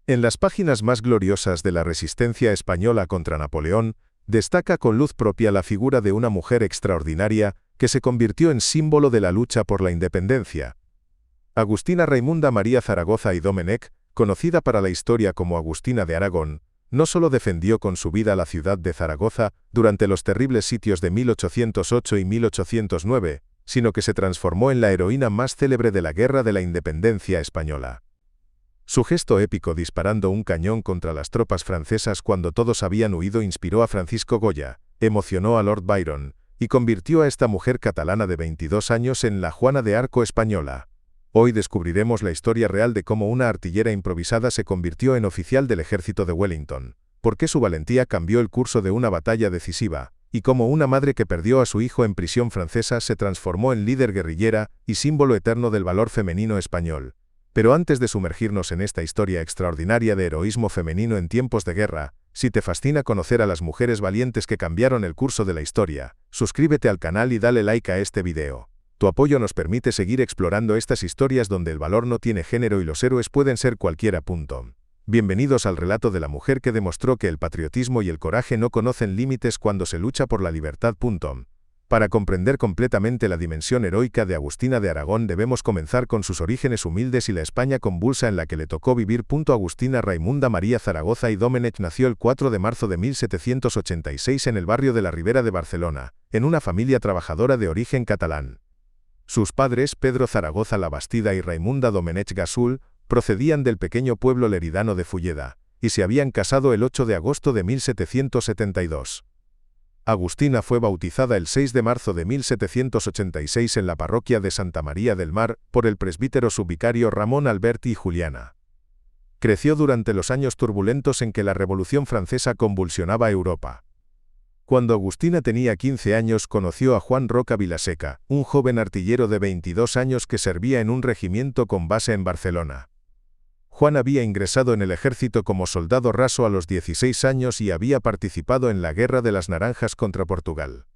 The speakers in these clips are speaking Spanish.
En las páginas más gloriosas de la resistencia española contra Napoleón, destaca con luz propia la figura de una mujer extraordinaria que se convirtió en símbolo de la lucha por la independencia. Agustina Raimunda María Zaragoza y Domenech, conocida para la historia como Agustina de Aragón, no solo defendió con su vida la ciudad de Zaragoza durante los terribles sitios de 1808 y 1809, sino que se transformó en la heroína más célebre de la Guerra de la Independencia española. Su gesto épico disparando un cañón contra las tropas francesas cuando todos habían huido inspiró a Francisco Goya, emocionó a Lord Byron, y convirtió a esta mujer catalana de 22 años en la Juana de Arco española. Hoy descubriremos la historia real de cómo una artillera improvisada se convirtió en oficial del ejército de Wellington, por qué su valentía cambió el curso de una batalla decisiva, y cómo una madre que perdió a su hijo en prisión francesa se transformó en líder guerrillera y símbolo eterno del valor femenino español. Pero antes de sumergirnos en esta historia extraordinaria de heroísmo femenino en tiempos de guerra, si te fascina conocer a las mujeres valientes que cambiaron el curso de la historia, suscríbete al canal y dale like a este video. Tu apoyo nos permite seguir explorando estas historias donde el valor no tiene género y los héroes pueden ser cualquiera. Bienvenidos al relato de la mujer que demostró que el patriotismo y el coraje no conocen límites cuando se lucha por la libertad. Para comprender completamente la dimensión heroica de Agustina de Aragón debemos comenzar con sus orígenes humildes y la España convulsa en la que le tocó vivir. Agustina Raimunda María Zaragoza y Domenech nació el 4 de marzo de 1786 en el barrio de la Ribera de Barcelona, en una familia trabajadora de origen catalán. Sus padres, Pedro Zaragoza Labastida y Raimunda Domenech Gasul, procedían del pequeño pueblo leridano de Fulleda, y se habían casado el 8 de agosto de 1772. Agustina fue bautizada el 6 de marzo de 1786 en la parroquia de Santa María del Mar, por el presbítero subvicario Ramón Alberti y Juliana. Creció durante los años turbulentos en que la Revolución Francesa convulsionaba Europa. Cuando Agustina tenía 15 años conoció a Juan Roca Vilaseca, un joven artillero de 22 años que servía en un regimiento con base en Barcelona. Juan había ingresado en el ejército como soldado raso a los 16 años y había participado en la Guerra de las Naranjas contra Portugal.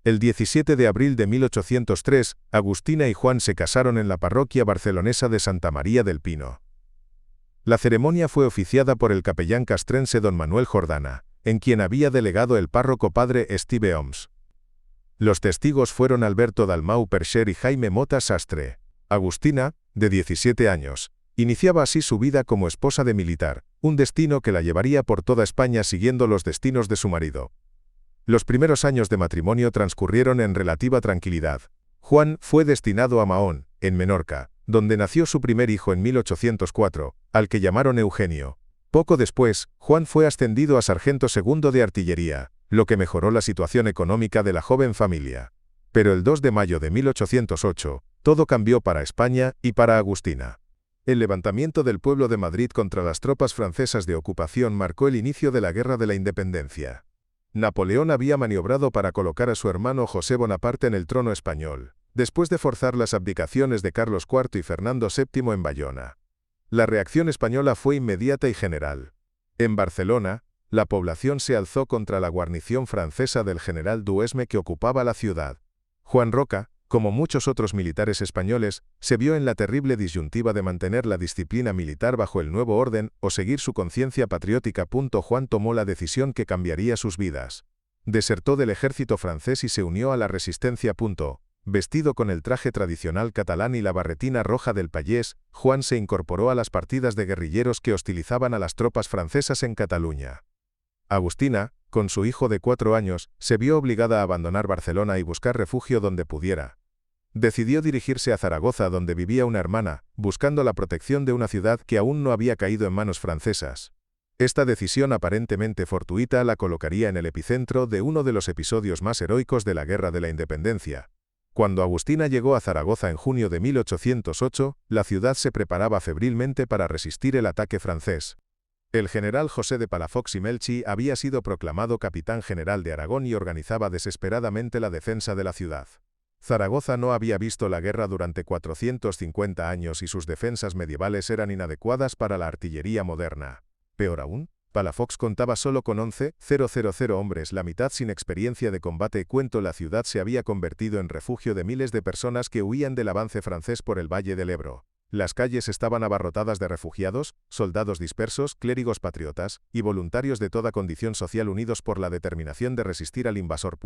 El 17 de abril de 1803, Agustina y Juan se casaron en la parroquia barcelonesa de Santa María del Pino. La ceremonia fue oficiada por el capellán castrense don Manuel Jordana, en quien había delegado el párroco padre Esteve Oms. Los testigos fueron Alberto Dalmau Percher y Jaime Mota Sastre. Agustina, de 17 años, iniciaba así su vida como esposa de militar, un destino que la llevaría por toda España siguiendo los destinos de su marido. Los primeros años de matrimonio transcurrieron en relativa tranquilidad. Juan fue destinado a Mahón, en Menorca, donde nació su primer hijo en 1804, al que llamaron Eugenio. Poco después, Juan fue ascendido a sargento segundo de artillería, lo que mejoró la situación económica de la joven familia. Pero el 2 de mayo de 1808, todo cambió para España y para Agustina. El levantamiento del pueblo de Madrid contra las tropas francesas de ocupación marcó el inicio de la Guerra de la Independencia. Napoleón había maniobrado para colocar a su hermano José Bonaparte en el trono español, después de forzar las abdicaciones de Carlos IV y Fernando VII en Bayona. La reacción española fue inmediata y general. En Barcelona, la población se alzó contra la guarnición francesa del general Duhesme que ocupaba la ciudad. Juan Roca, como muchos otros militares españoles, se vio en la terrible disyuntiva de mantener la disciplina militar bajo el nuevo orden o seguir su conciencia patriótica. Juan tomó la decisión que cambiaría sus vidas. Desertó del ejército francés y se unió a la resistencia. Vestido con el traje tradicional catalán y la barretina roja del payés, Juan se incorporó a las partidas de guerrilleros que hostilizaban a las tropas francesas en Cataluña. Agustina, con su hijo de 4 años, se vio obligada a abandonar Barcelona y buscar refugio donde pudiera. Decidió dirigirse a Zaragoza donde vivía una hermana, buscando la protección de una ciudad que aún no había caído en manos francesas. Esta decisión aparentemente fortuita la colocaría en el epicentro de uno de los episodios más heroicos de la Guerra de la Independencia. Cuando Agustina llegó a Zaragoza en junio de 1808, la ciudad se preparaba febrilmente para resistir el ataque francés. El general José de Palafox y Melchi había sido proclamado capitán general de Aragón y organizaba desesperadamente la defensa de la ciudad. Zaragoza no había visto la guerra durante 450 años y sus defensas medievales eran inadecuadas para la artillería moderna. Peor aún, Palafox contaba solo con 11,000 hombres, la mitad sin experiencia de combate. La ciudad se había convertido en refugio de miles de personas que huían del avance francés por el Valle del Ebro. Las calles estaban abarrotadas de refugiados, soldados dispersos, clérigos patriotas y voluntarios de toda condición social unidos por la determinación de resistir al invasor.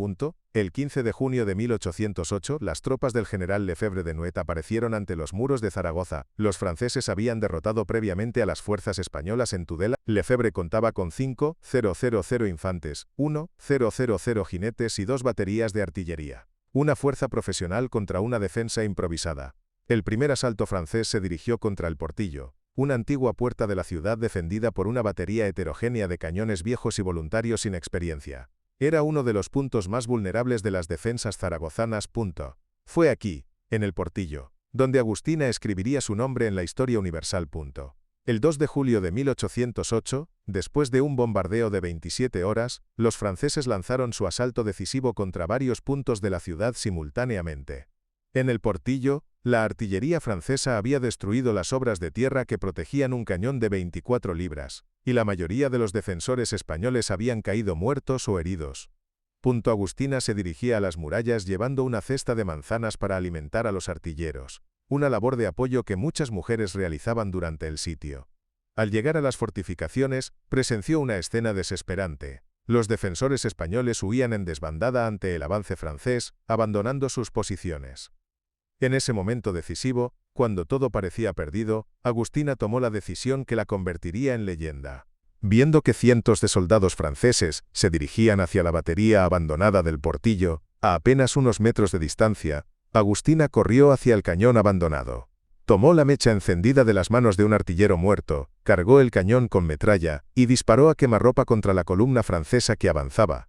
El 15 de junio de 1808, las tropas del general Lefebvre de Nouet aparecieron ante los muros de Zaragoza. Los franceses habían derrotado previamente a las fuerzas españolas en Tudela. Lefebvre contaba con 5,000 infantes, 1,000 jinetes y 2 baterías de artillería. Una fuerza profesional contra una defensa improvisada. El primer asalto francés se dirigió contra el Portillo, una antigua puerta de la ciudad defendida por una batería heterogénea de cañones viejos y voluntarios sin experiencia. Era uno de los puntos más vulnerables de las defensas zaragozanas. Fue aquí, en el Portillo, donde Agustina escribiría su nombre en la historia universal. El 2 de julio de 1808, después de un bombardeo de 27 horas, los franceses lanzaron su asalto decisivo contra varios puntos de la ciudad simultáneamente. En el Portillo, la artillería francesa había destruido las obras de tierra que protegían un cañón de 24 libras, y la mayoría de los defensores españoles habían caído muertos o heridos. Agustina se dirigía a las murallas llevando una cesta de manzanas para alimentar a los artilleros, una labor de apoyo que muchas mujeres realizaban durante el sitio. Al llegar a las fortificaciones, presenció una escena desesperante. Los defensores españoles huían en desbandada ante el avance francés, abandonando sus posiciones. En ese momento decisivo, cuando todo parecía perdido, Agustina tomó la decisión que la convertiría en leyenda. Viendo que cientos de soldados franceses se dirigían hacia la batería abandonada del Portillo, a apenas unos metros de distancia, Agustina corrió hacia el cañón abandonado. Tomó la mecha encendida de las manos de un artillero muerto, cargó el cañón con metralla y disparó a quemarropa contra la columna francesa que avanzaba.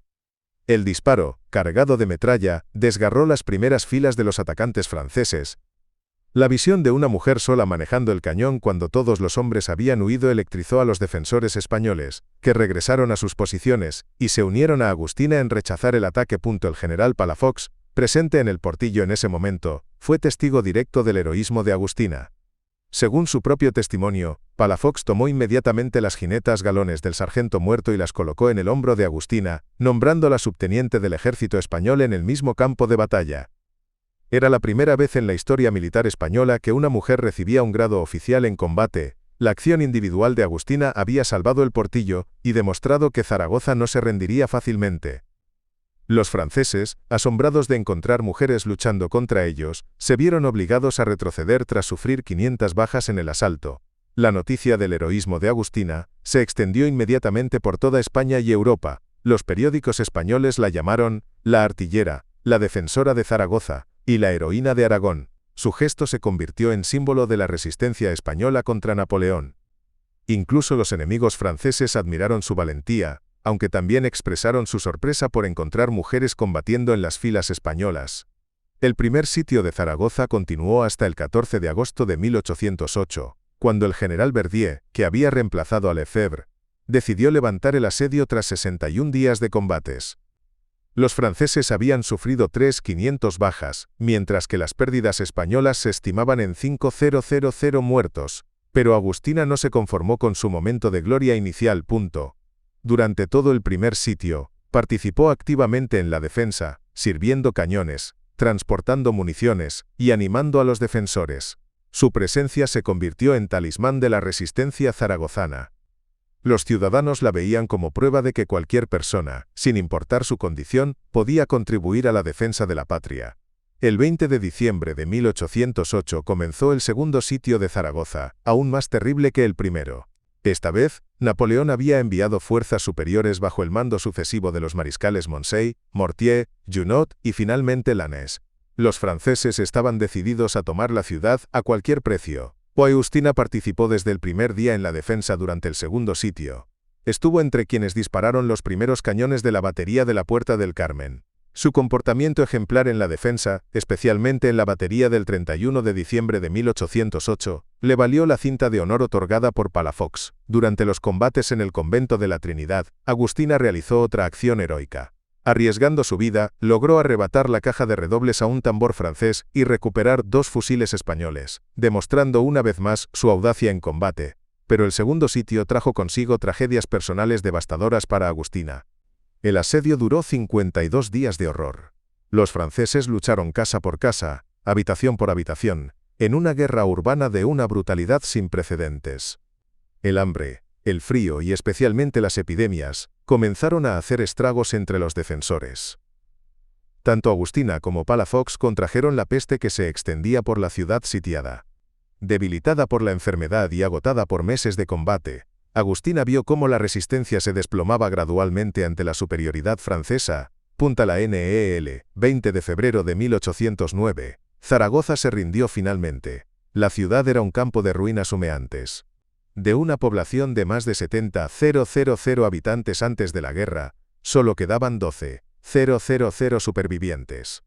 El disparo, cargado de metralla, desgarró las primeras filas de los atacantes franceses. La visión de una mujer sola manejando el cañón cuando todos los hombres habían huido electrizó a los defensores españoles, que regresaron a sus posiciones y se unieron a Agustina en rechazar el ataque. El general Palafox, presente en el Portillo en ese momento, fue testigo directo del heroísmo de Agustina. Según su propio testimonio, Palafox tomó inmediatamente las jinetas galones del sargento muerto y las colocó en el hombro de Agustina, nombrándola subteniente del ejército español en el mismo campo de batalla. Era la primera vez en la historia militar española que una mujer recibía un grado oficial en combate. La acción individual de Agustina había salvado el Portillo y demostrado que Zaragoza no se rendiría fácilmente. Los franceses, asombrados de encontrar mujeres luchando contra ellos, se vieron obligados a retroceder tras sufrir 500 bajas en el asalto. La noticia del heroísmo de Agustina se extendió inmediatamente por toda España y Europa. Los periódicos españoles la llamaron la artillera, la defensora de Zaragoza y la heroína de Aragón. Su gesto se convirtió en símbolo de la resistencia española contra Napoleón. Incluso los enemigos franceses admiraron su valentía, aunque también expresaron su sorpresa por encontrar mujeres combatiendo en las filas españolas. El primer sitio de Zaragoza continuó hasta el 14 de agosto de 1808, cuando el general Verdier, que había reemplazado a Lefebvre, decidió levantar el asedio tras 61 días de combates. Los franceses habían sufrido 3.500 bajas, mientras que las pérdidas españolas se estimaban en 5.000 muertos, pero Agustina no se conformó con su momento de gloria inicial. Durante todo el primer sitio, participó activamente en la defensa, sirviendo cañones, transportando municiones y animando a los defensores. Su presencia se convirtió en talismán de la resistencia zaragozana. Los ciudadanos la veían como prueba de que cualquier persona, sin importar su condición, podía contribuir a la defensa de la patria. El 20 de diciembre de 1808 comenzó el segundo sitio de Zaragoza, aún más terrible que el primero. Esta vez, Napoleón había enviado fuerzas superiores bajo el mando sucesivo de los mariscales Moncey, Mortier, Junot y finalmente Lannes. Los franceses estaban decididos a tomar la ciudad a cualquier precio. Agustina participó desde el primer día en la defensa durante el segundo sitio. Estuvo entre quienes dispararon los primeros cañones de la batería de la Puerta del Carmen. Su comportamiento ejemplar en la defensa, especialmente en la batería del 31 de diciembre de 1808, le valió la cinta de honor otorgada por Palafox. Durante los combates en el convento de la Trinidad, Agustina realizó otra acción heroica. Arriesgando su vida, logró arrebatar la caja de redobles a un tambor francés y recuperar 2 fusiles españoles, demostrando una vez más su audacia en combate. Pero el segundo sitio trajo consigo tragedias personales devastadoras para Agustina. El asedio duró 52 días de horror. Los franceses lucharon casa por casa, habitación por habitación, en una guerra urbana de una brutalidad sin precedentes. El hambre, el frío y especialmente las epidemias, comenzaron a hacer estragos entre los defensores. Tanto Agustina como Palafox contrajeron la peste que se extendía por la ciudad sitiada. Debilitada por la enfermedad y agotada por meses de combate, Agustina vio cómo la resistencia se desplomaba gradualmente ante la superioridad francesa. La NEL, 20 de febrero de 1809, Zaragoza se rindió finalmente. La ciudad era un campo de ruinas humeantes. De una población de más de 70,000 habitantes antes de la guerra, solo quedaban 12,000 supervivientes.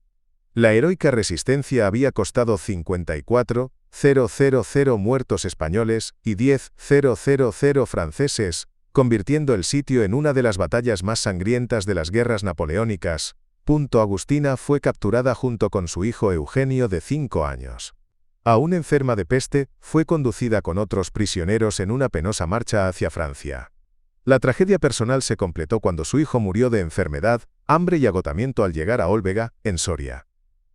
La heroica resistencia había costado 54,000 muertos españoles y 10,000 franceses, convirtiendo el sitio en una de las batallas más sangrientas de las guerras napoleónicas. Agustina fue capturada junto con su hijo Eugenio de 5 años. Aún enferma de peste, fue conducida con otros prisioneros en una penosa marcha hacia Francia. La tragedia personal se completó cuando su hijo murió de enfermedad, hambre y agotamiento al llegar a Olvega, en Soria.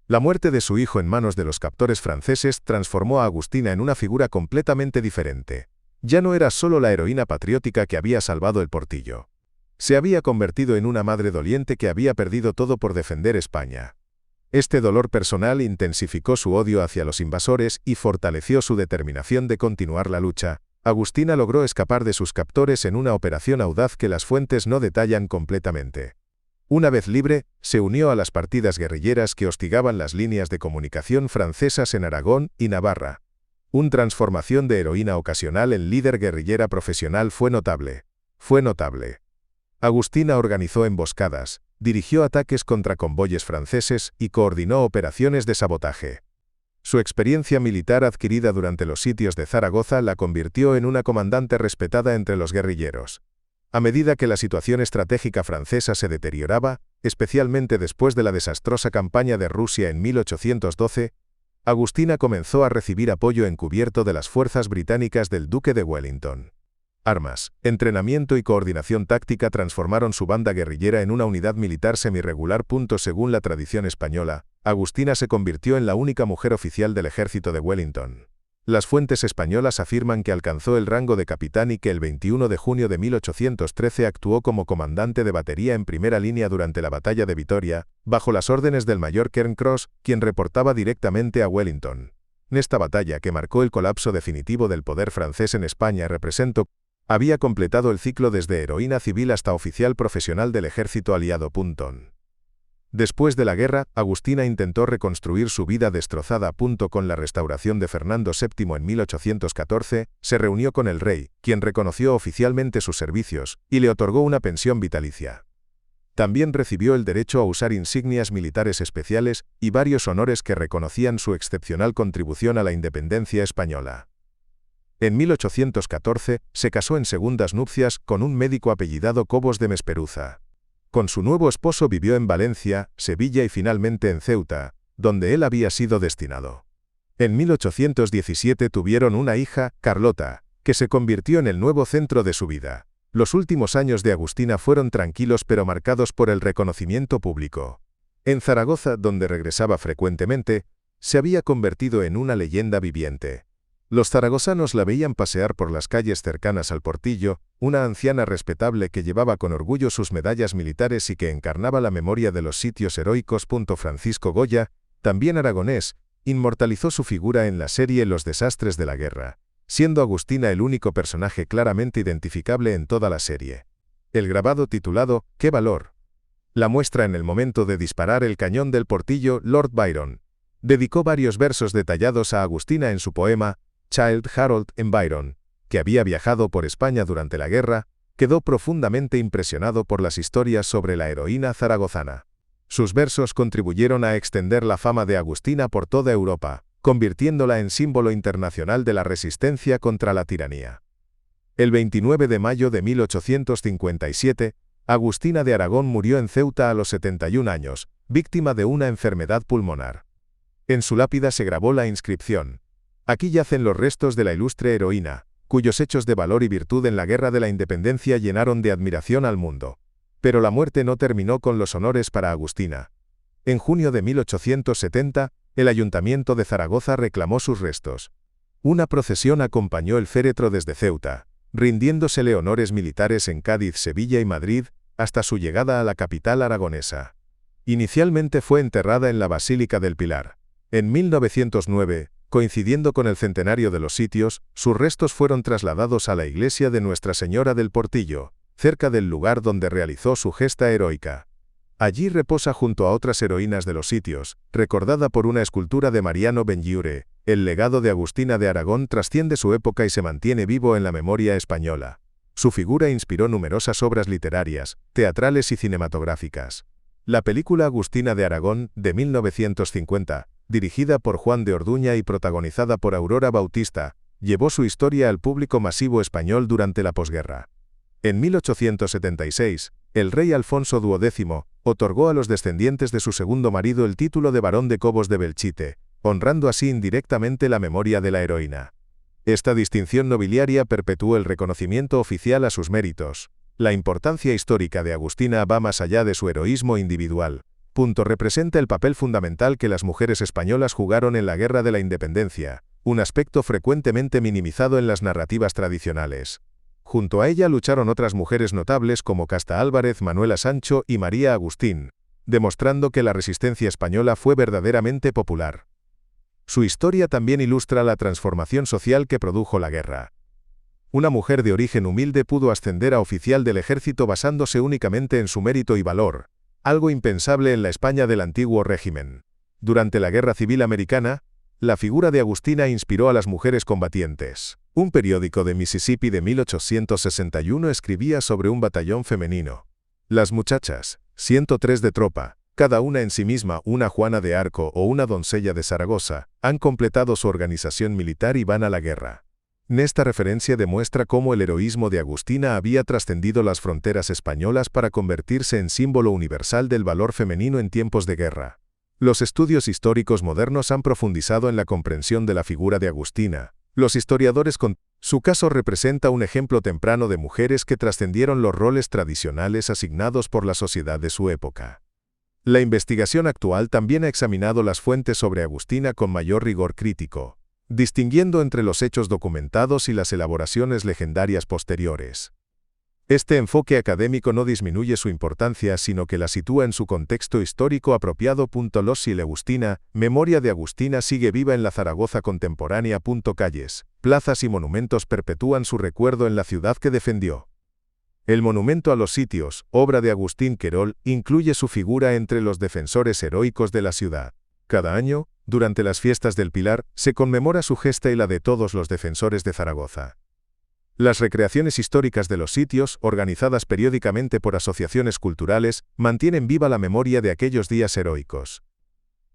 La muerte de su hijo en manos de los captores franceses transformó a Agustina en una figura completamente diferente. Ya no era solo la heroína patriótica que había salvado el Portillo. Se había convertido en una madre doliente que había perdido todo por defender España. Este dolor personal intensificó su odio hacia los invasores y fortaleció su determinación de continuar la lucha. Agustina logró escapar de sus captores en una operación audaz que las fuentes no detallan completamente. Una vez libre, se unió a las partidas guerrilleras que hostigaban las líneas de comunicación francesas en Aragón y Navarra. Una transformación de heroína ocasional en líder guerrillera profesional fue notable. Agustina organizó emboscadas, dirigió ataques contra convoyes franceses y coordinó operaciones de sabotaje. Su experiencia militar adquirida durante los sitios de Zaragoza la convirtió en una comandante respetada entre los guerrilleros. A medida que la situación estratégica francesa se deterioraba, especialmente después de la desastrosa campaña de Rusia en 1812, Agustina comenzó a recibir apoyo encubierto de las fuerzas británicas del Duque de Wellington. Armas, entrenamiento y coordinación táctica transformaron su banda guerrillera en una unidad militar semirregular. Según la tradición española, Agustina se convirtió en la única mujer oficial del ejército de Wellington. Las fuentes españolas afirman que alcanzó el rango de capitán y que el 21 de junio de 1813 actuó como comandante de batería en primera línea durante la batalla de Vitoria, bajo las órdenes del mayor Cairncross, quien reportaba directamente a Wellington. Esta batalla, que marcó el colapso definitivo del poder francés en España, había completado el ciclo desde heroína civil hasta oficial profesional del ejército aliado. Después de la guerra, Agustina intentó reconstruir su vida destrozada. Con la restauración de Fernando VII en 1814, se reunió con el rey, quien reconoció oficialmente sus servicios, y le otorgó una pensión vitalicia. También recibió el derecho a usar insignias militares especiales y varios honores que reconocían su excepcional contribución a la independencia española. En 1814, se casó en segundas nupcias con un médico apellidado Cobos de Mesperuza. Con su nuevo esposo vivió en Valencia, Sevilla y finalmente en Ceuta, donde él había sido destinado. En 1817 tuvieron una hija, Carlota, que se convirtió en el nuevo centro de su vida. Los últimos años de Agustina fueron tranquilos pero marcados por el reconocimiento público. En Zaragoza, donde regresaba frecuentemente, se había convertido en una leyenda viviente. Los zaragozanos la veían pasear por las calles cercanas al Portillo, una anciana respetable que llevaba con orgullo sus medallas militares y que encarnaba la memoria de los sitios heroicos. Francisco Goya, también aragonés, inmortalizó su figura en la serie Los desastres de la guerra, siendo Agustina el único personaje claramente identificable en toda la serie. El grabado titulado «¡Qué valor!» la muestra en el momento de disparar el cañón del Portillo. Lord Byron dedicó varios versos detallados a Agustina en su poema Childe Harold en Byron, que había viajado por España durante la guerra, quedó profundamente impresionado por las historias sobre la heroína zaragozana. Sus versos contribuyeron a extender la fama de Agustina por toda Europa, convirtiéndola en símbolo internacional de la resistencia contra la tiranía. El 29 de mayo de 1857, Agustina de Aragón murió en Ceuta a los 71 años, víctima de una enfermedad pulmonar. En su lápida se grabó la inscripción: «Aquí yacen los restos de la ilustre heroína, cuyos hechos de valor y virtud en la Guerra de la Independencia llenaron de admiración al mundo». Pero la muerte no terminó con los honores para Agustina. En junio de 1870, el Ayuntamiento de Zaragoza reclamó sus restos. Una procesión acompañó el féretro desde Ceuta, rindiéndosele honores militares en Cádiz, Sevilla y Madrid, hasta su llegada a la capital aragonesa. Inicialmente fue enterrada en la Basílica del Pilar. En 1909, coincidiendo con el centenario de los sitios, sus restos fueron trasladados a la iglesia de Nuestra Señora del Portillo, cerca del lugar donde realizó su gesta heroica. Allí reposa junto a otras heroínas de los sitios, recordada por una escultura de Mariano Benlliure. El legado de Agustina de Aragón trasciende su época y se mantiene vivo en la memoria española. Su figura inspiró numerosas obras literarias, teatrales y cinematográficas. La película Agustina de Aragón, de 1950, dirigida por Juan de Orduña y protagonizada por Aurora Bautista, llevó su historia al público masivo español durante la posguerra. En 1876, el rey Alfonso XII otorgó a los descendientes de su segundo marido el título de barón de Cobos de Belchite, honrando así indirectamente la memoria de la heroína. Esta distinción nobiliaria perpetuó el reconocimiento oficial a sus méritos. La importancia histórica de Agustina va más allá de su heroísmo individual. Representa el papel fundamental que las mujeres españolas jugaron en la Guerra de la Independencia, un aspecto frecuentemente minimizado en las narrativas tradicionales. Junto a ella lucharon otras mujeres notables como Casta Álvarez, Manuela Sancho y María Agustín, demostrando que la resistencia española fue verdaderamente popular. Su historia también ilustra la transformación social que produjo la guerra. Una mujer de origen humilde pudo ascender a oficial del ejército basándose únicamente en su mérito y valor, algo impensable en la España del antiguo régimen. Durante la Guerra Civil Americana, la figura de Agustina inspiró a las mujeres combatientes. Un periódico de Mississippi de 1861 escribía sobre un batallón femenino. Las muchachas, 103 de tropa, cada una en sí misma una Juana de Arco o una doncella de Zaragoza, han completado su organización militar y van a la guerra. Esta referencia demuestra cómo el heroísmo de Agustina había trascendido las fronteras españolas para convertirse en símbolo universal del valor femenino en tiempos de guerra. Los estudios históricos modernos han profundizado en la comprensión de la figura de Agustina. Los historiadores su caso representa un ejemplo temprano de mujeres que trascendieron los roles tradicionales asignados por la sociedad de su época. La investigación actual también ha examinado las fuentes sobre Agustina con mayor rigor crítico, distinguiendo entre los hechos documentados y las elaboraciones legendarias posteriores. Este enfoque académico no disminuye su importancia, sino que la sitúa en su contexto histórico apropiado. Los y Agustina, memoria de Agustina sigue viva en la Zaragoza contemporánea. Calles, plazas y monumentos perpetúan su recuerdo en la ciudad que defendió. El monumento a los sitios, obra de Agustín Querol, incluye su figura entre los defensores heroicos de la ciudad. Cada año, durante las fiestas del Pilar, se conmemora su gesta y la de todos los defensores de Zaragoza. Las recreaciones históricas de los sitios, organizadas periódicamente por asociaciones culturales, mantienen viva la memoria de aquellos días heroicos.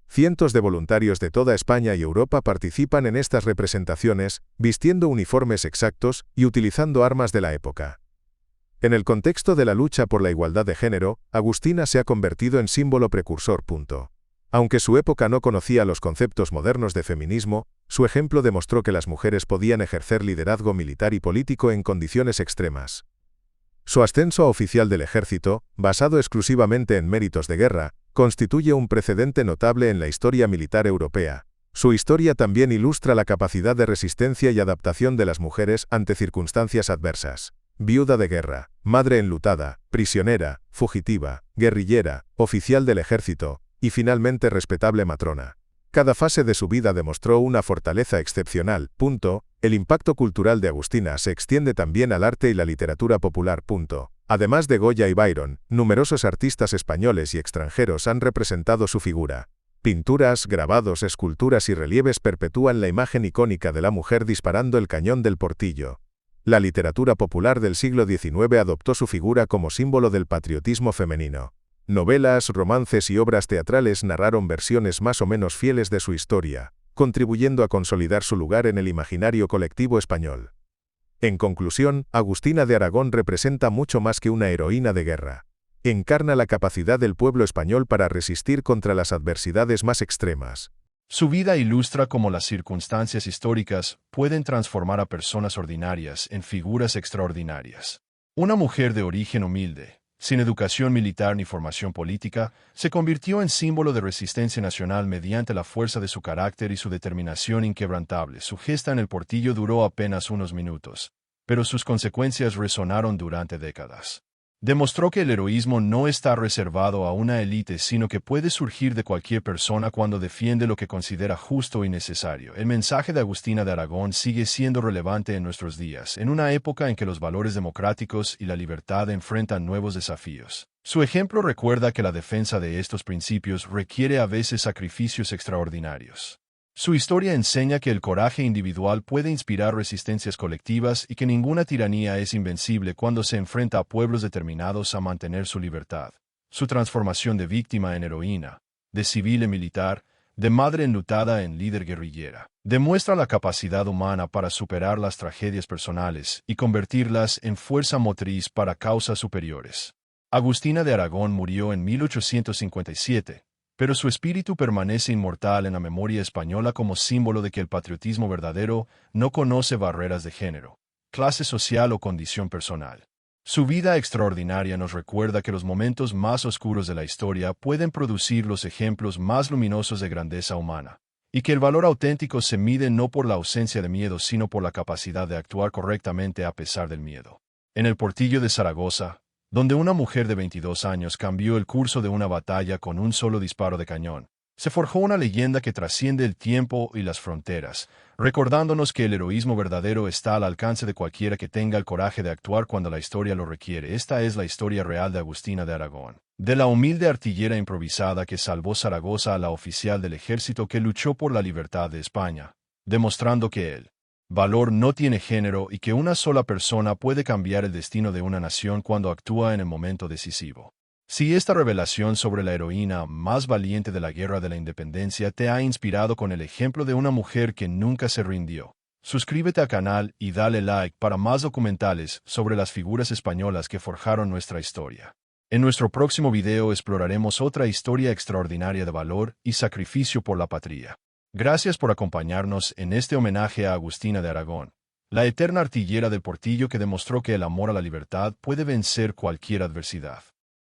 Cientos de voluntarios de toda España y Europa participan en estas representaciones, vistiendo uniformes exactos y utilizando armas de la época. En el contexto de la lucha por la igualdad de género, Agustina se ha convertido en símbolo precursor. Aunque su época no conocía los conceptos modernos de feminismo, su ejemplo demostró que las mujeres podían ejercer liderazgo militar y político en condiciones extremas. Su ascenso a oficial del ejército, basado exclusivamente en méritos de guerra, constituye un precedente notable en la historia militar europea. Su historia también ilustra la capacidad de resistencia y adaptación de las mujeres ante circunstancias adversas. Viuda de guerra, madre enlutada, prisionera, fugitiva, guerrillera, oficial del ejército, y finalmente respetable matrona. Cada fase de su vida demostró una fortaleza excepcional. El impacto cultural de Agustina se extiende también al arte y la literatura popular. Además de Goya y Byron, numerosos artistas españoles y extranjeros han representado su figura. Pinturas, grabados, esculturas y relieves perpetúan la imagen icónica de la mujer disparando el cañón del Portillo. La literatura popular del siglo XIX adoptó su figura como símbolo del patriotismo femenino. Novelas, romances y obras teatrales narraron versiones más o menos fieles de su historia, contribuyendo a consolidar su lugar en el imaginario colectivo español. En conclusión, Agustina de Aragón representa mucho más que una heroína de guerra. Encarna la capacidad del pueblo español para resistir contra las adversidades más extremas. Su vida ilustra cómo las circunstancias históricas pueden transformar a personas ordinarias en figuras extraordinarias. Una mujer de origen humilde, Sin educación militar ni formación política, se convirtió en símbolo de resistencia nacional mediante la fuerza de su carácter y su determinación inquebrantable. Su gesta en el Portillo duró apenas unos minutos, pero sus consecuencias resonaron durante décadas. Demostró que el heroísmo no está reservado a una élite, sino que puede surgir de cualquier persona cuando defiende lo que considera justo y necesario. El mensaje de Agustina de Aragón sigue siendo relevante en nuestros días, en una época en que los valores democráticos y la libertad enfrentan nuevos desafíos. Su ejemplo recuerda que la defensa de estos principios requiere a veces sacrificios extraordinarios. Su historia enseña que el coraje individual puede inspirar resistencias colectivas y que ninguna tiranía es invencible cuando se enfrenta a pueblos determinados a mantener su libertad. Su transformación de víctima en heroína, de civil en militar, de madre enlutada en líder guerrillera, demuestra la capacidad humana para superar las tragedias personales y convertirlas en fuerza motriz para causas superiores. Agustina de Aragón murió en 1857. Pero su espíritu permanece inmortal en la memoria española como símbolo de que el patriotismo verdadero no conoce barreras de género, clase social o condición personal. Su vida extraordinaria nos recuerda que los momentos más oscuros de la historia pueden producir los ejemplos más luminosos de grandeza humana, y que el valor auténtico se mide no por la ausencia de miedo sino por la capacidad de actuar correctamente a pesar del miedo. En el Portillo de Zaragoza, donde una mujer de 22 años cambió el curso de una batalla con un solo disparo de cañón, se forjó una leyenda que trasciende el tiempo y las fronteras, recordándonos que el heroísmo verdadero está al alcance de cualquiera que tenga el coraje de actuar cuando la historia lo requiere. Esta es la historia real de Agustina de Aragón, de la humilde artillera improvisada que salvó Zaragoza a la oficial del ejército que luchó por la libertad de España, demostrando que el valor no tiene género y que una sola persona puede cambiar el destino de una nación cuando actúa en el momento decisivo. Si esta revelación sobre la heroína más valiente de la Guerra de la Independencia te ha inspirado con el ejemplo de una mujer que nunca se rindió, suscríbete al canal y dale like para más documentales sobre las figuras españolas que forjaron nuestra historia. En nuestro próximo video exploraremos otra historia extraordinaria de valor y sacrificio por la patria. Gracias por acompañarnos en este homenaje a Agustina de Aragón, la eterna artillera del Portillo que demostró que el amor a la libertad puede vencer cualquier adversidad.